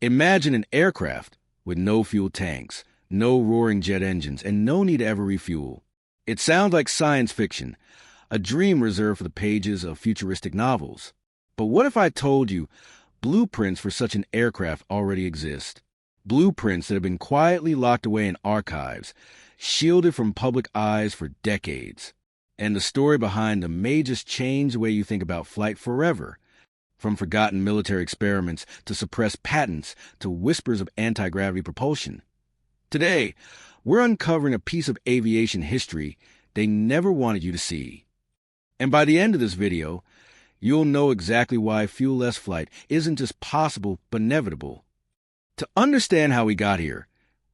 Imagine an aircraft with no fuel tanks, no roaring jet engines, and no need to ever refuel. It sounds like science fiction, a dream reserved for the pages of futuristic novels. But what if I told you blueprints for such an aircraft already exist? Blueprints that have been quietly locked away in archives, shielded from public eyes for decades. And the story behind them may just change the way you think about flight forever. From forgotten military experiments to suppressed patents to whispers of anti-gravity propulsion. Today, we're uncovering a piece of aviation history they never wanted you to see. And by the end of this video, you'll know exactly why fuel-less flight isn't just possible but inevitable. To understand how we got here,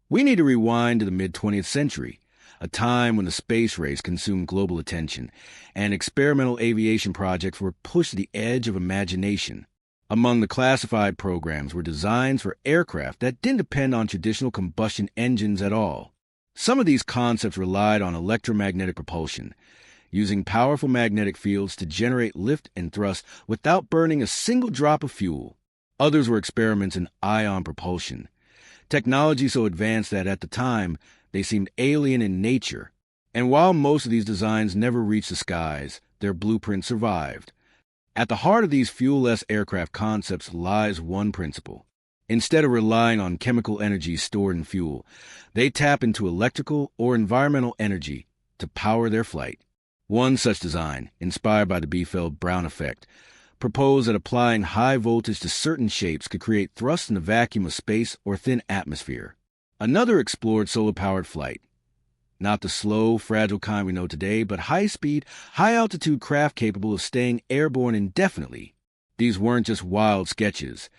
we need to rewind to the mid-20th century, a time when the space race consumed global attention, and experimental aviation projects were pushed to the edge of imagination. Among the classified programs were designs for aircraft that didn't depend on traditional combustion engines at all. Some of these concepts relied on electromagnetic propulsion, using powerful magnetic fields to generate lift and thrust without burning a single drop of fuel. Others were experiments in ion propulsion, technology so advanced that at the time, they seemed alien in nature. And while most of these designs never reached the skies, their blueprints survived. At the heart of these fuel-less aircraft concepts lies one principle. Instead of relying on chemical energy stored in fuel, they tap into electrical or environmental energy to power their flight. One such design, inspired by the Biefeld-Brown effect, proposed that applying high voltage to certain shapes could create thrust in the vacuum of space or thin atmosphere. Another explored solar-powered flight. Not the slow, fragile kind we know today, but high-speed, high-altitude craft capable of staying airborne indefinitely. These weren't just wild sketches.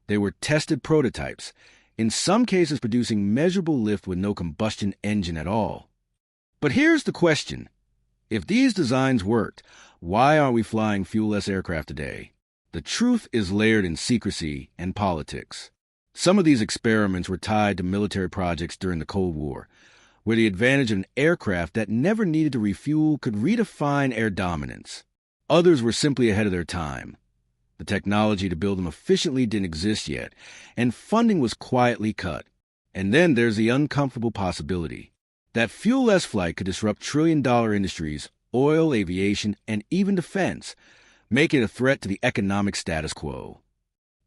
They were tested prototypes, in some cases producing measurable lift with no combustion engine at all. But here's the question. If these designs worked, why aren't we flying fuel-less aircraft today? The truth is layered in secrecy and politics. Some of these experiments were tied to military projects during the Cold War, where the advantage of an aircraft that never needed to refuel could redefine air dominance. Others were simply ahead of their time. The technology to build them efficiently didn't exist yet, and funding was quietly cut. And then there's the uncomfortable possibility that fuel-less flight could disrupt trillion-dollar industries, oil, aviation, and even defense, making it a threat to the economic status quo.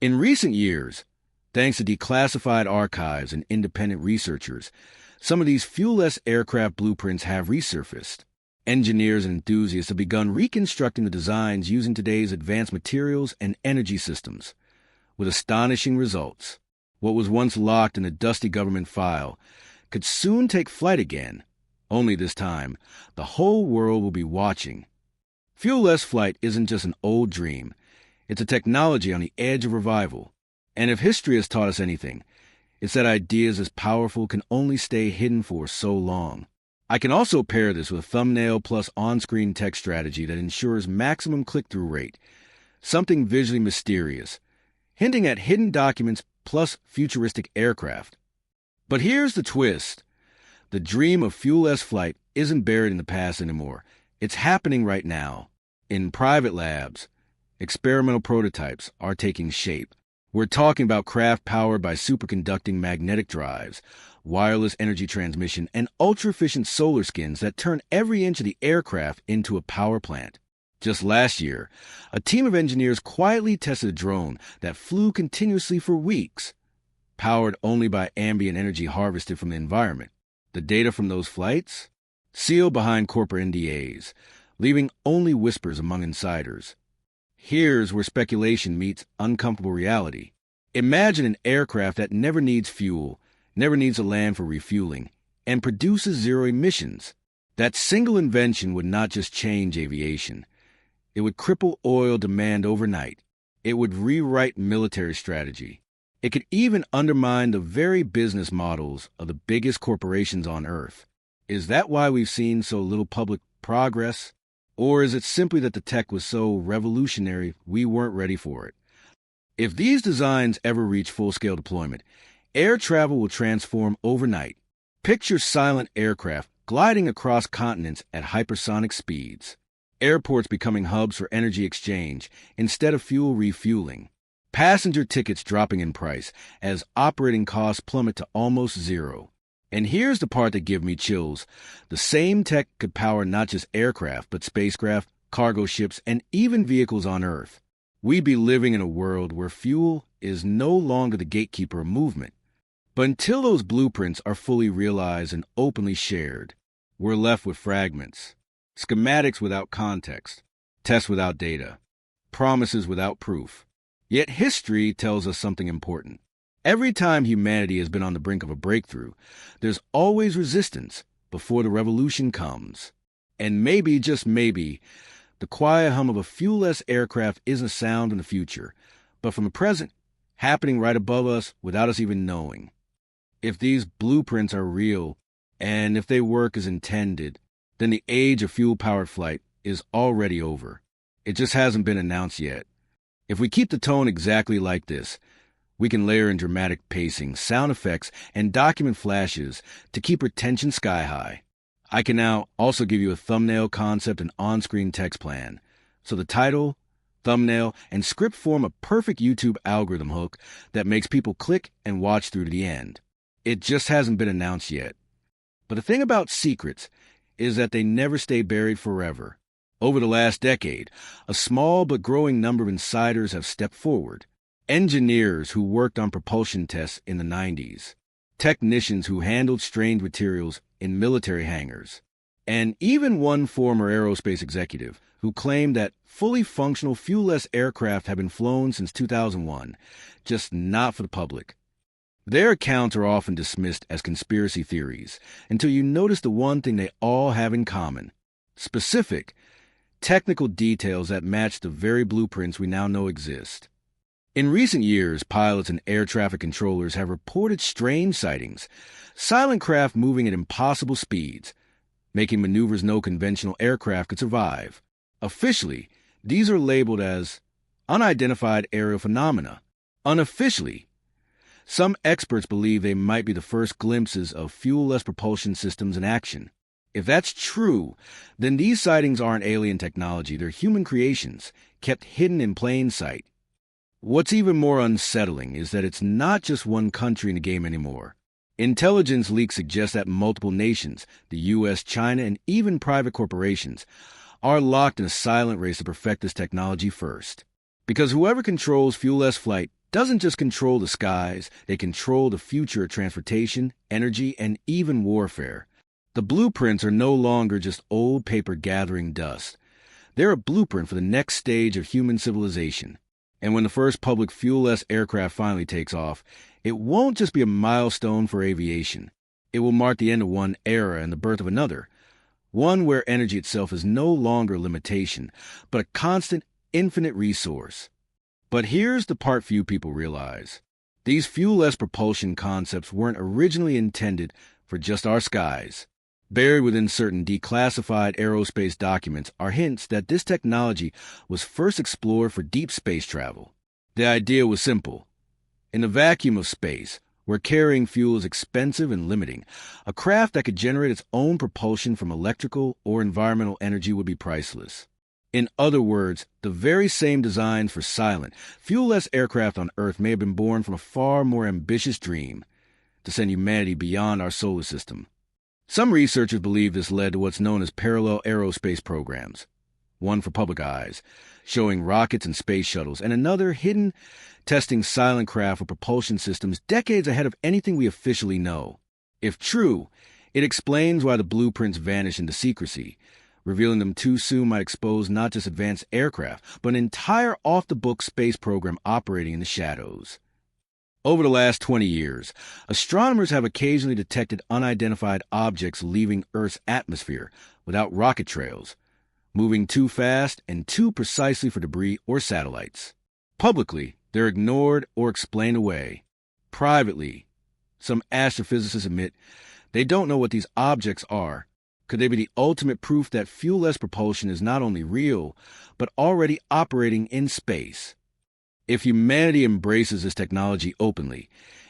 In recent years, thanks to declassified archives and independent researchers, some of these fuel-less aircraft blueprints have resurfaced. Engineers and enthusiasts have begun reconstructing the designs using today's advanced materials and energy systems, with astonishing results. What was once locked in a dusty government file could soon take flight again. Only this time, the whole world will be watching. Fuel-less flight isn't just an old dream. It's a technology on the edge of revival. And if history has taught us anything, it's that ideas as powerful can only stay hidden for so long. I can also pair this with a thumbnail plus on-screen text strategy that ensures maximum click-through rate, something visually mysterious, hinting at hidden documents plus futuristic aircraft. But here's the twist. The dream of fuel-less flight isn't buried in the past anymore. It's happening right now. In private labs, experimental prototypes are taking shape. We're talking about craft powered by superconducting magnetic drives, wireless energy transmission, and ultra-efficient solar skins that turn every inch of the aircraft into a power plant. Just last year, a team of engineers quietly tested a drone that flew continuously for weeks, powered only by ambient energy harvested from the environment. The data from those flights? Sealed behind corporate NDAs, leaving only whispers among insiders. Here's where speculation meets uncomfortable reality. Imagine an aircraft that never needs fuel, never needs to land for refueling, and produces zero emissions. That single invention would not just change aviation. It would cripple oil demand overnight. It would rewrite military strategy. It could even undermine the very business models of the biggest corporations on Earth. Is that why we've seen so little public progress? Or is it simply that the tech was so revolutionary we weren't ready for it? If these designs ever reach full-scale deployment, air travel will transform overnight. Picture silent aircraft gliding across continents at hypersonic speeds. Airports becoming hubs for energy exchange instead of fuel refueling. passenger tickets dropping in price as operating costs plummet to almost zero. And here's the part that gives me chills. The same tech could power not just aircraft, but spacecraft, cargo ships, and even vehicles on Earth. We'd be living in a world where fuel is no longer the gatekeeper of movement. But until those blueprints are fully realized and openly shared, we're left with fragments, schematics without context, tests without data, promises without proof. Yet history tells us something important. Every time humanity has been on the brink of a breakthrough, there's always resistance before the revolution comes. And maybe, just maybe, the quiet hum of a fuel-less aircraft isn't a sound in the future, but from the present, happening right above us without us even knowing. If these blueprints are real, and if they work as intended, then the age of fuel-powered flight is already over. It just hasn't been announced yet. If we keep the tone exactly like this, we can layer in dramatic pacing, sound effects, and document flashes to keep retention sky high. I can now also give you a thumbnail concept and on-screen text plan. So the title, thumbnail, and script form a perfect YouTube algorithm hook that makes people click and watch through to the end. It just hasn't been announced yet. But the thing about secrets is that they never stay buried forever. Over the last decade, a small but growing number of insiders have stepped forward. Engineers who worked on propulsion tests in the 90s, technicians who handled strange materials in military hangars, and even one former aerospace executive who claimed that fully functional fuel-less aircraft have been flown since 2001, just not for the public. Their accounts are often dismissed as conspiracy theories until you notice the one thing they all have in common: specific, technical details that match the very blueprints we now know exist. In recent years, pilots and air traffic controllers have reported strange sightings, silent craft moving at impossible speeds, making maneuvers no conventional aircraft could survive. Officially, these are labeled as unidentified aerial phenomena. Unofficially, some experts believe they might be the first glimpses of fuel-less propulsion systems in action. If that's true, then these sightings aren't alien technology, they're human creations, kept hidden in plain sight. What's even more unsettling is that it's not just one country in the game anymore. Intelligence leaks suggest that multiple nations, the US, China, and even private corporations, are locked in a silent race to perfect this technology first. Because whoever controls fuel-less flight doesn't just control the skies, they control the future of transportation, energy, and even warfare. The blueprints are no longer just old paper gathering dust. They're a blueprint for the next stage of human civilization. And when the first public fuel-less aircraft finally takes off, it won't just be a milestone for aviation. It will mark the end of one era and the birth of another, one where energy itself is no longer a limitation, but a constant, infinite resource. But here's the part few people realize. These fuel-less propulsion concepts weren't originally intended for just our skies. Buried within certain declassified aerospace documents are hints that this technology was first explored for deep space travel. The idea was simple. In the vacuum of space, where carrying fuel is expensive and limiting, a craft that could generate its own propulsion from electrical or environmental energy would be priceless. In other words, the very same designs for silent, fuel-less aircraft on Earth may have been born from a far more ambitious dream: to send humanity beyond our solar system. Some researchers believe this led to what's known as parallel aerospace programs, one for public eyes, showing rockets and space shuttles, and another hidden, testing silent craft with propulsion systems decades ahead of anything we officially know. If true, it explains why the blueprints vanish into secrecy. Revealing them too soon might expose not just advanced aircraft, but an entire off-the-book space program operating in the shadows. Over the last 20 years, astronomers have occasionally detected unidentified objects leaving Earth's atmosphere without rocket trails, moving too fast and too precisely for debris or satellites. Publicly, they're ignored or explained away. Privately, some astrophysicists admit they don't know what these objects are. Could they be the ultimate proof that fuel-less propulsion is not only real, but already operating in space? If humanity embraces this technology openly,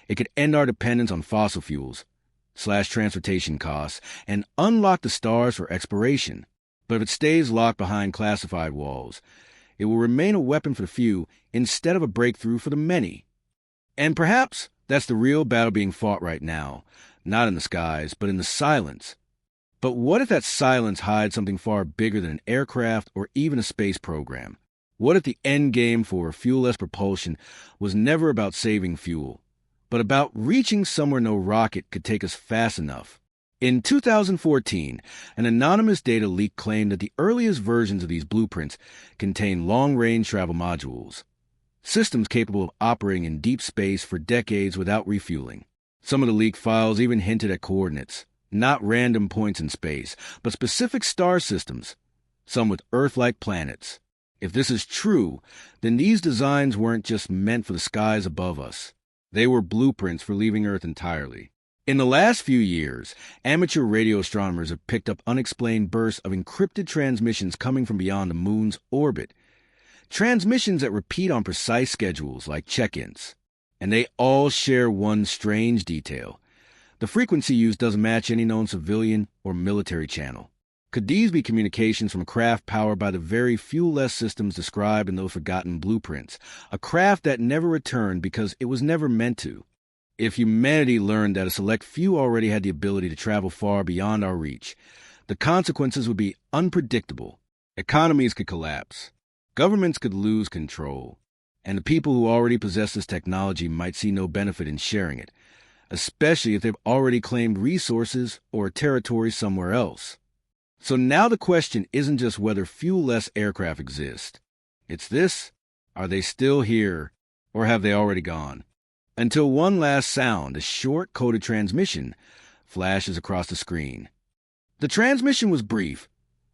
it could end our dependence on fossil fuels, slash transportation costs, and unlock the stars for exploration. But if it stays locked behind classified walls, It will remain a weapon for the few instead of a breakthrough for the many. And perhaps that's the real battle being fought right now, not in the skies, but in the silence. But what if that silence hides something far bigger than an aircraft or even a space program? What if the end game for fuel-less propulsion was never about saving fuel, but about reaching somewhere no rocket could take us fast enough? In 2014, an anonymous data leak claimed that the earliest versions of these blueprints contained long-range travel modules, systems capable of operating in deep space for decades without refueling. Some of the leaked files even hinted at coordinates, not random points in space, but specific star systems, some with Earth-like planets. If this is true, then these designs weren't just meant for the skies above us. They were blueprints for leaving Earth entirely. In the last few years, amateur radio astronomers have picked up unexplained bursts of encrypted transmissions coming from beyond the moon's orbit. Transmissions that repeat on precise schedules like check-ins. And they all share one strange detail. The frequency used doesn't match any known civilian or military channel. Could these be communications from a craft powered by the very fuel-less systems described in those forgotten blueprints? A craft that never returned because it was never meant to. If humanity learned that a select few already had the ability to travel far beyond our reach, the consequences would be unpredictable. Economies could collapse. Governments could lose control. And the people who already possess this technology might see no benefit in sharing it, especially if they've already claimed resources or territory somewhere else. So now the question isn't just whether fuel-less aircraft exist. It's this: are they still here, or have they already gone? Until one last sound, a short coded transmission, flashes across the screen. The transmission was brief,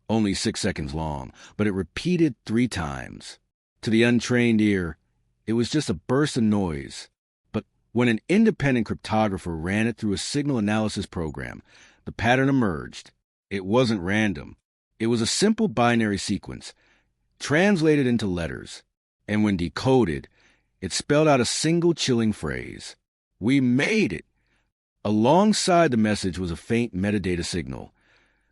only 6 seconds long, but it repeated 3 times. To the untrained ear, it was just a burst of noise. But when an independent cryptographer ran it through a signal analysis program, the pattern emerged. It wasn't random. It was a simple binary sequence, translated into letters. And when decoded, it spelled out a single chilling phrase. "We made it!" Alongside the message was a faint metadata signal,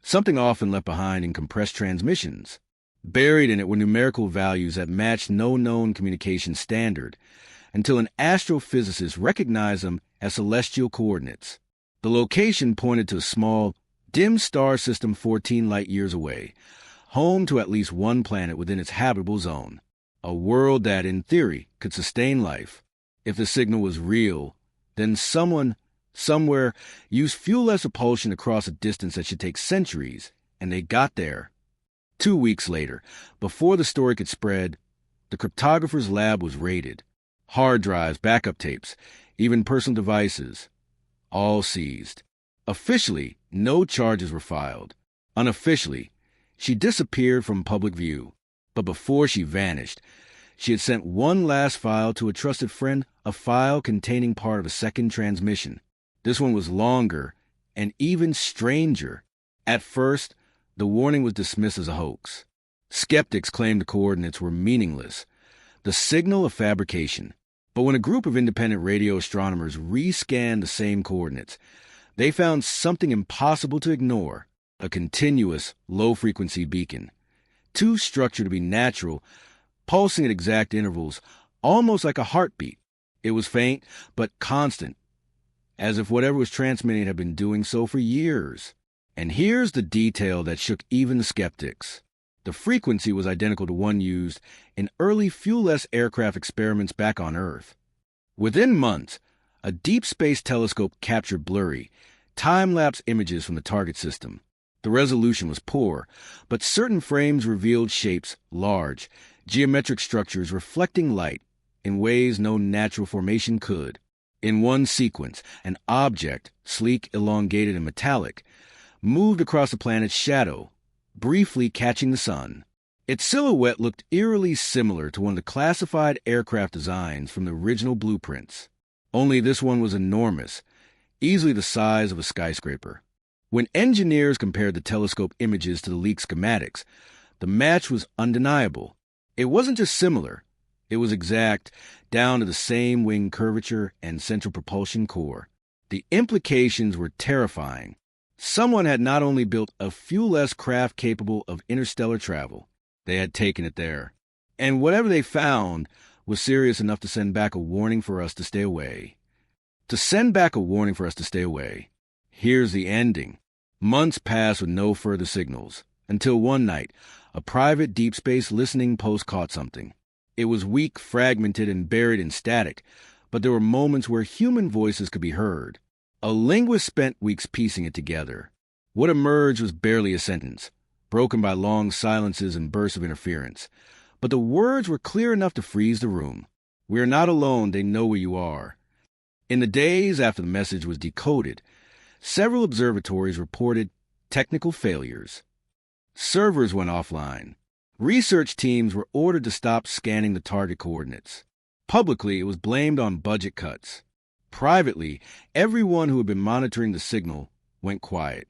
something often left behind in compressed transmissions. Buried in it were numerical values that matched no known communication standard, until an astrophysicist recognized them as celestial coordinates. The location pointed to a small, dim star system 14 light-years away, home to at least one planet within its habitable zone, a world that, in theory, could sustain life. If the signal was real, then someone, somewhere, used fuel-less propulsion across a distance that should take centuries, and they got there. 2 weeks later, before the story could spread, the cryptographer's lab was raided. Hard drives, backup tapes, even personal devices, all seized. Officially, no charges were filed. Unofficially, she disappeared from public view. But before she vanished, she had sent one last file to a trusted friend, a file containing part of a second transmission. This one was longer and even stranger. At first, the warning was dismissed as a hoax. Skeptics claimed the coordinates were meaningless, the signal of fabrication. But when a group of independent radio astronomers rescanned the same coordinates, they found something impossible to ignore: a continuous, low-frequency beacon. Too structured to be natural, pulsing at exact intervals, almost like a heartbeat. It was faint, but constant, as if whatever was transmitting had been doing so for years. And here's the detail that shook even the skeptics. The frequency was identical to one used in early fuel-less aircraft experiments back on Earth. Within months, a deep space telescope captured blurry, time-lapse images from the target system. The resolution was poor, but certain frames revealed shapes large, geometric structures reflecting light in ways no natural formation could. In one sequence, an object, sleek, elongated, and metallic, moved across the planet's shadow, briefly catching the sun. Its silhouette looked eerily similar to one of the classified aircraft designs from the original blueprints. Only this one was enormous, easily the size of a skyscraper. When engineers compared the telescope images to the leaked schematics, the match was undeniable. It wasn't just similar, it was exact, down to the same wing curvature and central propulsion core. The implications were terrifying. Someone had not only built a fuel-less craft capable of interstellar travel, they had taken it there. And whatever they found was serious enough to send back a warning for us to stay away. To send back a warning for us to stay away. Here's the ending. Months passed with no further signals, until one night, a private deep space listening post caught something. It was weak, fragmented, and buried in static, but there were moments where human voices could be heard. A linguist spent weeks piecing it together. What emerged was barely a sentence, broken by long silences and bursts of interference. But the words were clear enough to freeze the room. "We are not alone, they know where you are." In the days after the message was decoded, several observatories reported technical failures. Servers went offline. Research teams were ordered to stop scanning the target coordinates. Publicly, it was blamed on budget cuts. Privately, everyone who had been monitoring the signal went quiet.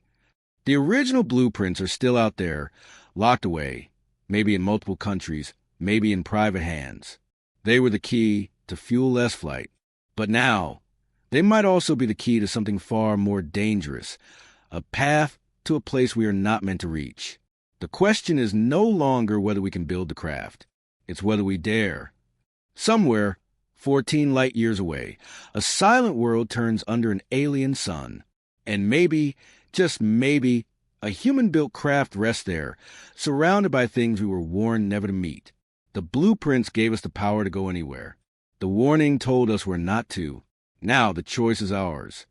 The original blueprints are still out there, locked away, maybe in multiple countries, maybe in private hands. They were the key to fuel-less flight. But now, they might also be the key to something far more dangerous, a path to a place we are not meant to reach. The question is no longer whether we can build the craft. It's whether we dare. Somewhere, 14 light years away, a silent world turns under an alien sun. And maybe, just maybe, a human-built craft rests there, surrounded by things we were warned never to meet. The blueprints gave us the power to go anywhere. The warning told us we're not to. Now the choice is ours.